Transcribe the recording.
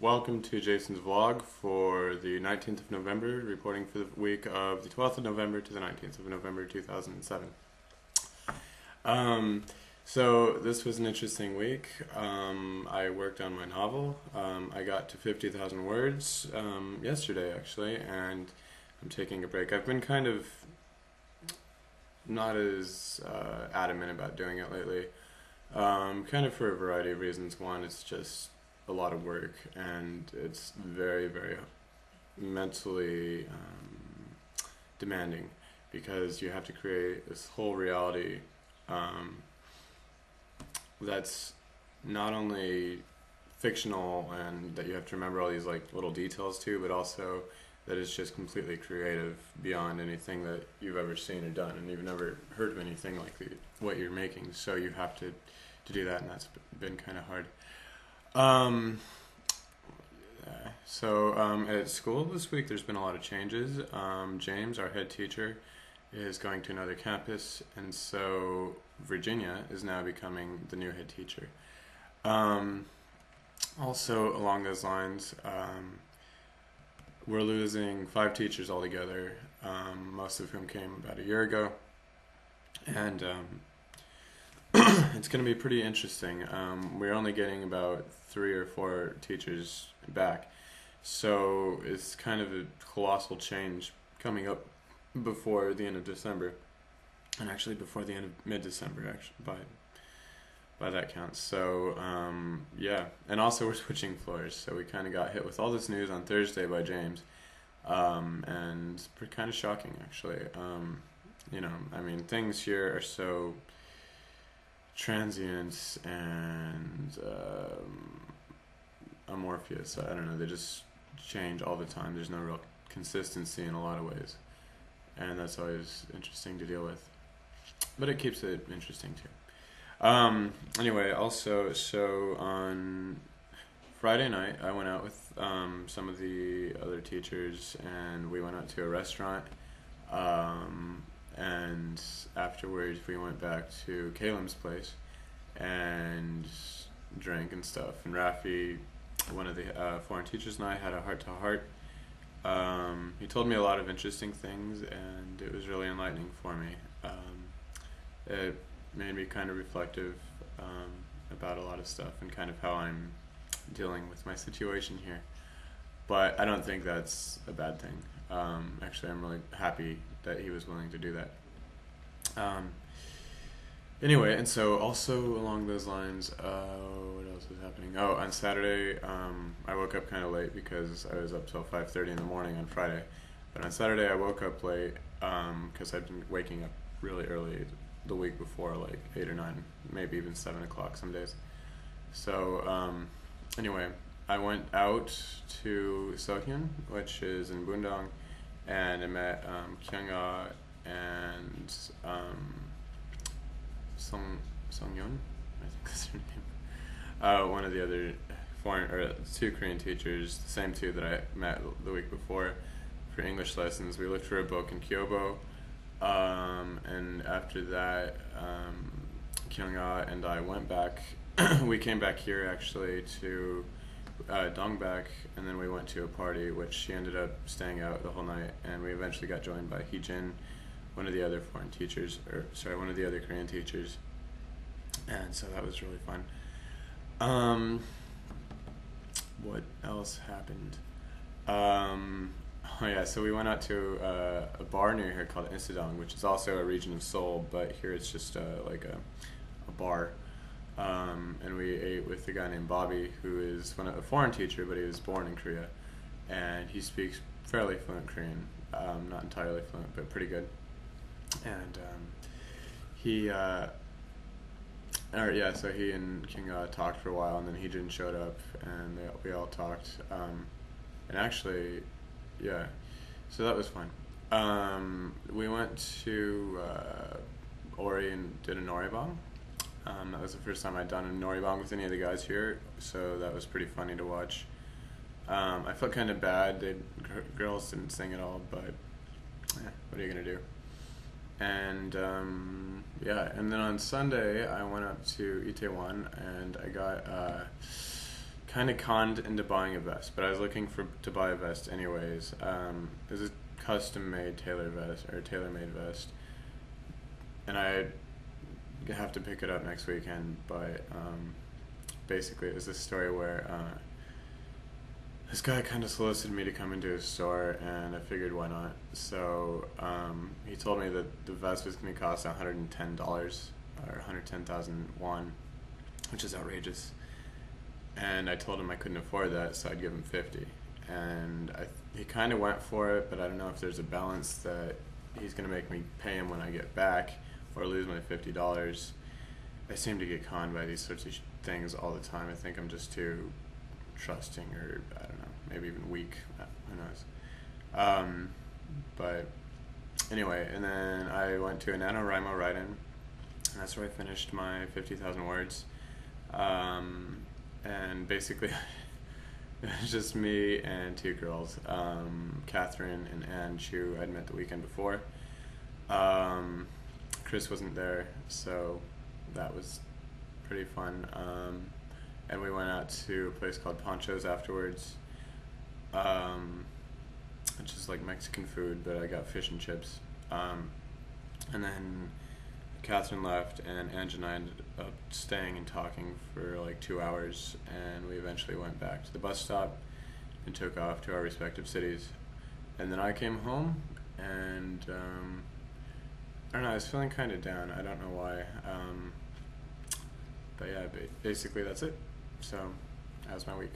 welcome to Jason's vlog for the 19th of November, reporting for the week of the 12th of November to the 19th of November 2007. So this was an interesting week. I worked on my novel. I got to 50,000 words yesterday actually, and I'm taking a break. I've been kind of not as adamant about doing it lately, kind of for a variety of reasons. One, it's just a lot of work, and it's very, very mentally demanding because you have to create this whole reality that's not only fictional and that you have to remember all these like little details to, but also that is just completely creative beyond anything that you've ever seen or done, and you've never heard of anything like what you're making. So you have to do that, and that's been kind of hard. At school this week, there's been a lot of changes. James, our head teacher, is going to another campus, and so Virginia is now becoming the new head teacher. Also, along those lines, we're losing 5 teachers altogether, most of whom came about a year ago, and it's going to be pretty interesting. We're only getting about 3 or 4 teachers back, so it's kind of a colossal change coming up before the end of December, and actually before the end of mid-December, actually, by that count. So yeah, and also we're switching floors, so we kind of got hit with all this news on Thursday by James, and it's kind of shocking actually. I mean, things here are so transient and amorphous. I don't know, they just change all the time. There's no real consistency in a lot of ways, and that's always interesting to deal with, but it keeps it interesting too. Anyway, also, so on Friday night I went out with some of the other teachers, and we went out to a restaurant, and afterwards we went back to Caleb's place and drank and stuff, and Rafi, one of the foreign teachers, and I had a heart-to-heart. He told me a lot of interesting things, and it was really enlightening for me. It made me kind of reflective about a lot of stuff and kind of how I'm dealing with my situation here. But I don't think that's a bad thing. Actually, I'm really happy that he was willing to do that. Anyway, and so also along those lines, what else was happening? Oh, on Saturday, I woke up kind of late because I was up till 5:30 in the morning on Friday. But on Saturday, I woke up late because I'd been waking up really early the week before, like 8 or 9, maybe even 7 o'clock some days. So anyway, I went out to Sohyun, which is in Bundang, and I met Kyunga and Songyeon, I think that's her name. One of the other foreign, or 2 Korean teachers, the same 2 that I met the week before for English lessons. We looked for a book in Kyobo, and after that, Kyunga and I went back. We came back here actually to Dongbak, and then we went to a party, which she ended up staying out the whole night, and we eventually got joined by Heejin, one of the other foreign teachers, one of the other Korean teachers, and so that was really fun. What else happened? Oh yeah, so we went out to a bar near here called Insadong, which is also a region of Seoul, but here it's just like a bar. And we ate with a guy named Bobby, who is a foreign teacher, but he was born in Korea, and he speaks fairly fluent Korean, not entirely fluent, but pretty good. And so he and King talked for a while, and then Heejin showed up, and we all talked, and actually, yeah, so that was fun. We went to Ori and did a Noribang. That was the first time I'd done a Noribang with any of the guys here, so that was pretty funny to watch. I felt kind of bad. Girls didn't sing at all, but what are you gonna do? And yeah, and then on Sunday I went up to Itaewon, and I got kind of conned into buying a vest, but I was looking for to buy a vest anyways. It was a custom made tailor vest or tailor made vest, and I have to pick it up next weekend. But basically, it was this story where this guy kind of solicited me to come into his store, and I figured why not. So he told me that the vest was going to cost $110 or 110,000 won, which is outrageous. And I told him I couldn't afford that, so I'd give him 50. And he kind of went for it, but I don't know if there's a balance that he's going to make me pay him when I get back or lose my $50. I seem to get conned by these sorts of things all the time. I think I'm just too trusting, or I don't know, maybe even weak. Who knows? But anyway, and then I went to a NaNoWriMo write-in, and that's where I finished my 50,000 words. And basically, it was just me and two girls, Catherine and Anne Chu. I'd met the weekend before. Chris wasn't there, so that was pretty fun. And we went out to a place called Poncho's afterwards, which is like Mexican food, but I got fish and chips. And then Catherine left, and Ange and I ended up staying and talking for like 2 hours, and we eventually went back to the bus stop and took off to our respective cities. And then I came home, and I don't know, I was feeling kind of down. I don't know why. But yeah, basically that's it. So that was my week.